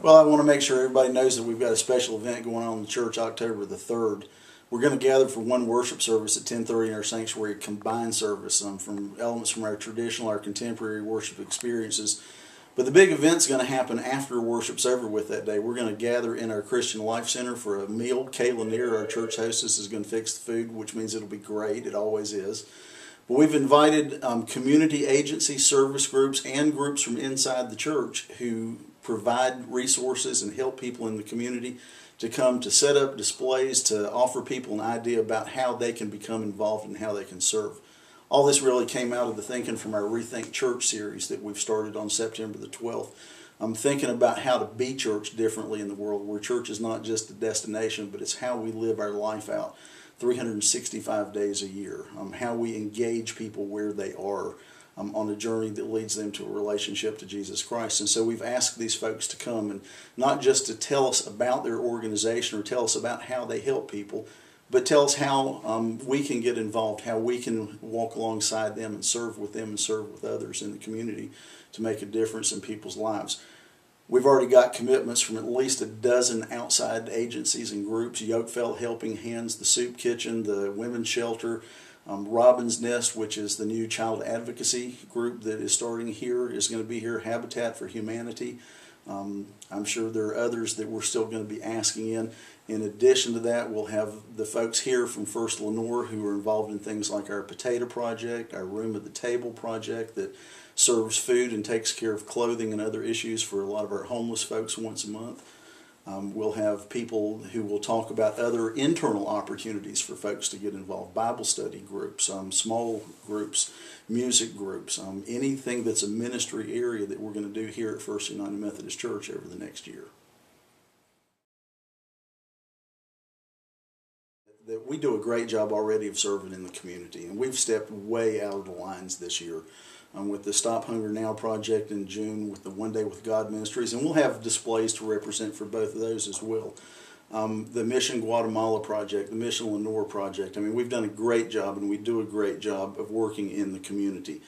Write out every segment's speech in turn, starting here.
Well, I want to make sure everybody knows that we've got a special event going on in the church October the 3rd. We're going to gather for one worship service at 10:30 in our sanctuary, combined service from elements from our traditional, our contemporary worship experiences. But the big event's going to happen after worship's over with that day. We're going to gather in our Christian Life Center for a meal. Kay Lanier, our church hostess, is going to fix the food, which means it'll be great. It always is. But we've invited community agency service groups and groups from inside the church who provide resources and help people in the community to come to set up displays, to offer people an idea about how they can become involved and how they can serve. All this really came out of the thinking from our Rethink Church series that we've started on September the 12th. I'm thinking about how to be church differently in the world, where church is not just a destination, but it's how we live our life out 365 days a year, how we engage people where they are on a journey that leads them to a relationship to Jesus Christ. And so we've asked these folks to come and not just to tell us about their organization or tell us about how they help people, but tell us how we can get involved, how we can walk alongside them and serve with others in the community to make a difference in people's lives. We've already got commitments from at least a dozen outside agencies and groups: Yokefell Helping Hands, the Soup Kitchen, the Women's Shelter, Robin's Nest, which is the new child advocacy group that is starting here, is going to be here, Habitat for Humanity. I'm sure there are others that we're still going to be asking in. In addition to that, we'll have the folks here from First Lenore who are involved in things like our Potato Project, our Room at the Table project that serves food and takes care of clothing and other issues for a lot of our homeless folks once a month. We'll have people who will talk about other internal opportunities for folks to get involved: Bible study groups, small groups, music groups, anything that's a ministry area that we're going to do here at First United Methodist Church over the next year. That we do a great job already of serving in the community, and we've stepped way out of the lines this year. With the Stop Hunger Now project in June, with the One Day with God ministries, and we'll have displays to represent for both of those as well. The Mission Guatemala project, the Mission Lenore project. I mean, we've done a great job, and we do a great job of working in the community.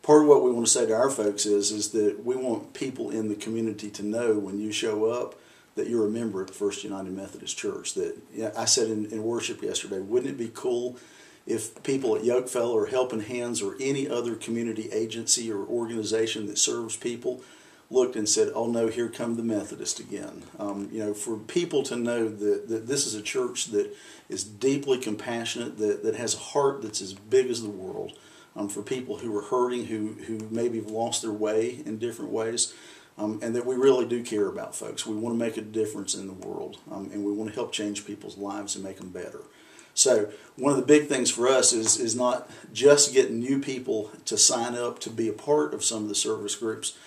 Part of what we want to say to our folks is that we want people in the community to know when you show up that you're a member at the First United Methodist Church. That, I said in worship yesterday, wouldn't it be cool if people at Yokefell or Helping Hands or any other community agency or organization that serves people looked and said, oh no, here come the Methodist again. For people to know that this is a church that is deeply compassionate, that has a heart that's as big as the world, for people who are hurting, who maybe have lost their way in different ways, and that we really do care about folks. We want to make a difference in the world, and we want to help change people's lives and make them better. So one of the big things for us is not just getting new people to sign up to be a part of some of the service groups,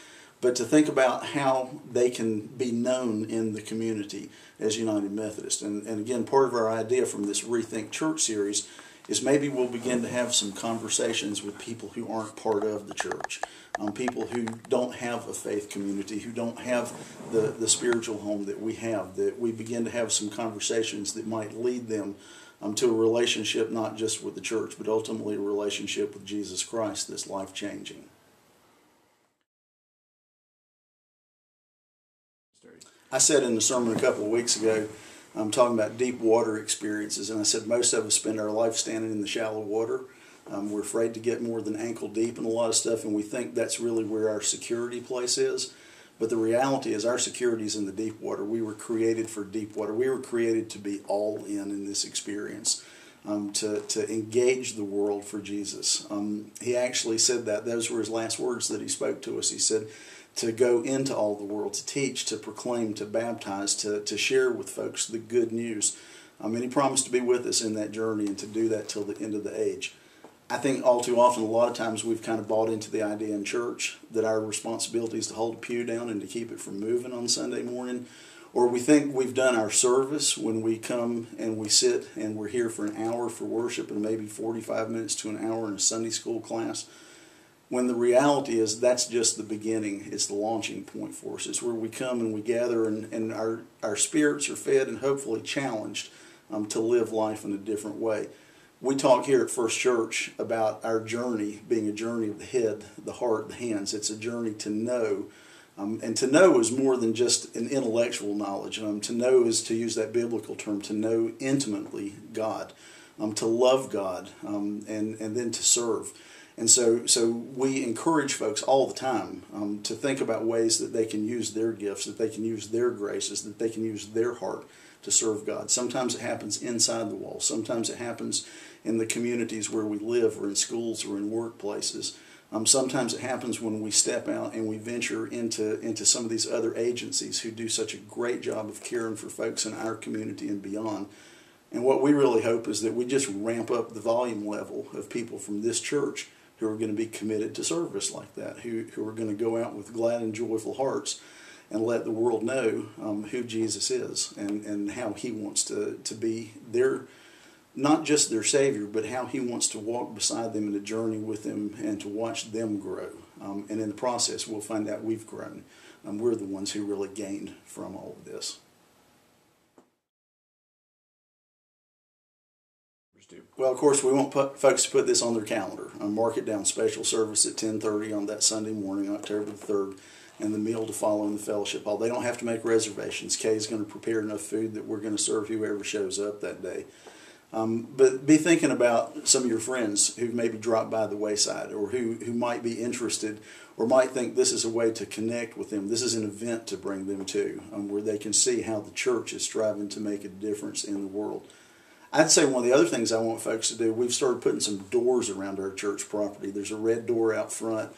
but to think about how they can be known in the community as United Methodist. And again, part of our idea from this Rethink Church series is maybe we'll begin to have some conversations with people who aren't part of the church, people who don't have a faith community, who don't have the spiritual home that we have, that we begin to have some conversations that might lead them to a relationship not just with the church, but ultimately a relationship with Jesus Christ that's life-changing. I said in the sermon a couple of weeks ago, I'm talking about deep water experiences, and I said most of us spend our life standing in the shallow water. We're afraid to get more than ankle deep in a lot of stuff, and we think that's really where our security place is. But the reality is our security is in the deep water. We were created for deep water. We were created to be all in this experience, to engage the world for Jesus. He actually said that. Those were his last words that he spoke to us. He said to go into all the world, to teach, to proclaim, to baptize, to share with folks the good news. And he promised to be with us in that journey and to do that till the end of the age. I think all too often, a lot of times, we've kind of bought into the idea in church that our responsibility is to hold the pew down and to keep it from moving on Sunday morning. Or we think we've done our service when we come and we sit and we're here for an hour for worship and maybe 45 minutes to an hour in a Sunday school class. When the reality is that's just the beginning. It's the launching point for us. It's where we come and we gather and our spirits are fed and hopefully challenged to live life in a different way. We talk here at First Church about our journey being a journey of the head, the heart, the hands. It's a journey to know And to know is more than just an intellectual knowledge. To know is, to use that biblical term, to know intimately God, to love God, and then to serve. And so we encourage folks all the time to think about ways that they can use their gifts, that they can use their graces, that they can use their heart to serve God. Sometimes it happens inside the walls. Sometimes it happens in the communities where we live, or in schools, or in workplaces. Sometimes it happens when we step out and we venture into some of these other agencies who do such a great job of caring for folks in our community and beyond. And what we really hope is that we just ramp up the volume level of people from this church who are going to be committed to service like that, who are going to go out with glad and joyful hearts and let the world know who Jesus is, and how he wants to be their, not just their Savior, but how he wants to walk beside them in a journey with them and to watch them grow. And in the process, we'll find out we've grown. We're the ones who really gained from all of this. Well, of course, we want folks to put this on their calendar. Mark it down. Special service at 10:30 on that Sunday morning, October the 3rd, and the meal to follow in the fellowship hall. They don't have to make reservations. Kay's going to prepare enough food that we're going to serve whoever shows up that day. But be thinking about some of your friends who maybe dropped by the wayside, or who might be interested, or might think this is a way to connect with them. This is an event to bring them to, where they can see how the church is striving to make a difference in the world. I'd say one of the other things I want folks to do, we've started putting some doors around our church property. There's a red door out front.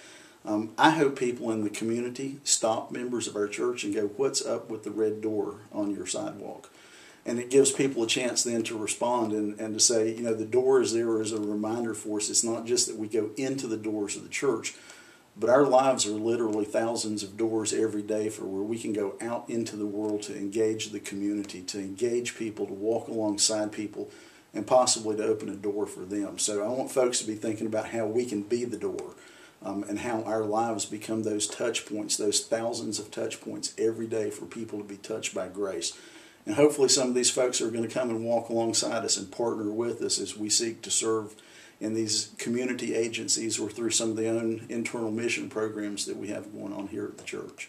I hope people in the community stop members of our church and go, "What's up with the red door on your sidewalk?" And it gives people a chance then to respond and to say, the door is there as a reminder for us. It's not just that we go into the doors of the church, but our lives are literally thousands of doors every day for where we can go out into the world to engage the community, to engage people, to walk alongside people, and possibly to open a door for them. So I want folks to be thinking about how we can be the door, and how our lives become those touch points, those thousands of touch points every day for people to be touched by grace. And hopefully some of these folks are going to come and walk alongside us and partner with us as we seek to serve in these community agencies, or through some of the own internal mission programs that we have going on here at the church.